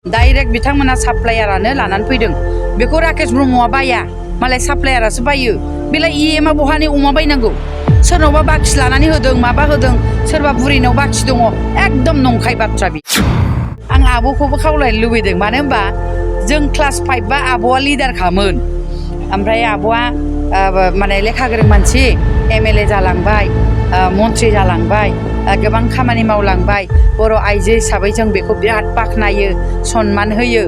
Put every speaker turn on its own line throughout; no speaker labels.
direct बिथांमोना साप्लायारानो लानानै फैदों बेखौ राकेश ब्रह्मआ बाया मालाय साप्लायारासो बायो बेलाय इएमआ बहानि अमा बायनांगौ सोरनावबा बाखि लानानै होदों माबा होदों सोरबा बुरैनाव बाखि दङ एकदम नंखाय बाथ्रा बि आं आब'खौबो खावलायनो लुबैदों मानो होनबा जों क्लास 5 बा आब'आ लिडारखामोन ओमफ्राय आब'आ माने लेखा गोरों मानसि एमएलए जालांबाय मन्त्रि जालांबाय गोबां खामानि मावलांबाय बर' आइजो हिसाबै जों बेखौ बिराद बाख्नायो सनमान होयो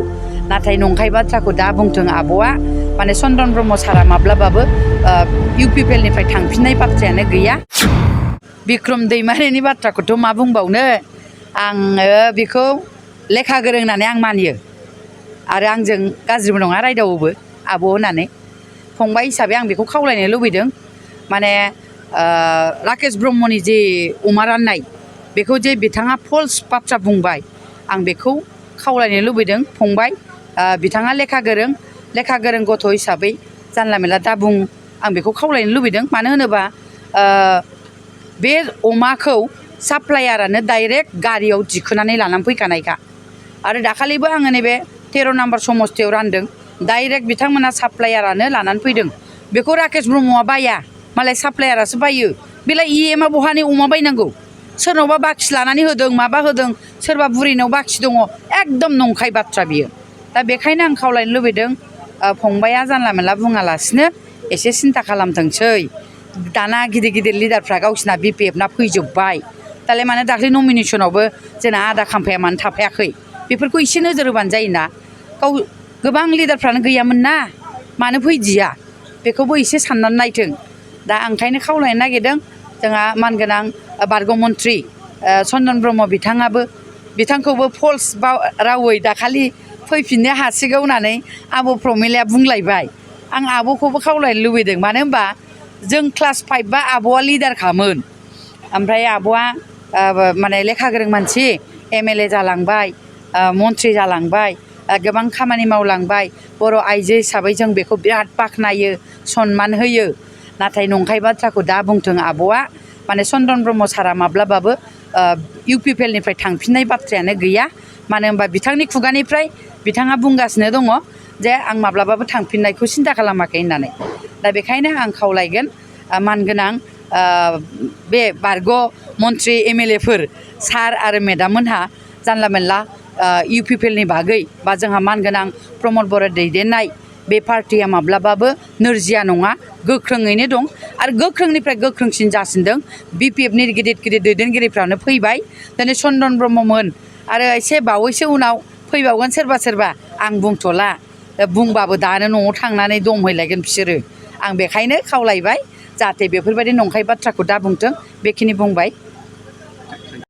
नाथाय नंखाय बाथ्राखौ दा बुंथों आब'आ माने चन्द्रन ब्रह्म सारा माब्लाबाबो इउपिपिएलनिफ्राय थांफिननाय बाथ्रायानो गैया बिक्रम दैमारिनि बाथ्राखौथ' मा बुंबावनो आङो बेखौ लेखा गोरों होननानै आं मानियो आरो आंजों गाज्रिबो नङा रायदावोबो आब' होननानै फंबाय हिसाबै आं बेखौ खावलायनो लुबैदों माने राकेश ब्रह्मनि जे अमा राननाय बेखौ जे बिथाङा फल्स बाथ्रा बुंबाय आं बेखौ खावलायनो लुबैदों फंबाय बिथाङा लेखा गोरों गथ' हिसाबै जानला मेला दा बुं आं बेखौ खावलायनो लुबैदों मानो होनोबा बे अमाखौ साप्लायारानो डाइरेक्ट गारियाव दिखोनानै लानानै फैखानायखा आरो दाखालिबो आङो नैबे 13 नाम्बार समस्थियाव रानदों डाइरेक्ट बिथांमोना साप्लायारानो लानानै फैदों बेखौ राकेश ब्रह्मआ बाया मालाय साप्लायारासो बायो बेलाय इएमआ बहानि अमा बायनांगौ सोरनावबा बाखि लानानै होदों माबा होदों सोरबा बुरैनाव बाखि दङ एकदम नंखाय बाथ्रा बियो दा बेखायनो आं खावलायनो लुबैदों फंबाया जानला मेला बुङालासिनो एसे सिन्था खालामथोंसै दाना गिदिर गिदिर लिडारफ्रा गावसिना बिपिएफना फैजोब्बाय दालाय मानो दाख्लै नमिनेसनावबो जोंना आदा खाम्फाया मानो थाफायाखै बेफोरखौ एसे नोजोर होबानो जायोना गोबां लिडारफ्रानो गैयामोन ना मानो फैदिया बेखौबो एसे साननानै नायथों दा ओंखायनो खावलायनो नागिरदों जोंहा मानगोनां बारग' मन्त्रि चन्दन ब्रह्म बिथांखौबो फल्स रावै दाखालि फैफिननो हासिगौ होननानै आब' प्रमिलाया बुंलायबाय आं आब'खौबो खावलायनो लुबैदों मानो होनबा जों क्लास 5 बा आब'आ लिडारखामोन ओमफ्राय आब'आ माने लेखा गोरों मानसि एमएलए जालांबाय मन्त्रि जालांबाय गोबां खामानि मावलांबाय बर' आइजो हिसाबै जों बेखौ बिराद बाख्नायो सनमान होयो नाथाय नंखाय बाथ्राखौ दा बुंथों आब'आ माने चन्द्रन ब्रह्म सारा माब्लाबाबो इउपिपिएलनिफ्राय थांफिननाय बाथ्रायानो गैया मानो होनबा बिथांनि खुगानिफ्राय बिथाङा बुंगासिनो दङ जे आं माब्लाबाबो थांफिननायखौ सिन्था खालामाखै होननानै दा बेखायनो आं खावलायगोन मानगोनां बे बारग' मन्त्रि एमएलएफोर सार आरो मेडाममोनहा जानला मेनला इउपिपिएलनि बागै बा जोंहा मानगोनां प्रमद बर' दैदेननाय बे पार्टिया माब्लाबाबो नोरजिया नङा गोख्रोङैनो दं आरो गोख्रोंनिफ्राय गोख्रोंसिन जासिनदों बिपिएफनि गिदिर गिदिर दैदेनगिरिफ्रानो फैबाय दिनै चन्दन ब्रह्ममोन आरो एसे बावैसो उनाव फैबावगोन सोरबा आं बुंथ'ला बुंबाबो दानो न'आव थांनानै दमहैलायगोन बिसोरो आं बेखायनो खावलायबाय जाहाथे बेफोरबायदि नंखाय बाथ्राखौ दा बुंथों बेखिनि बुंबाय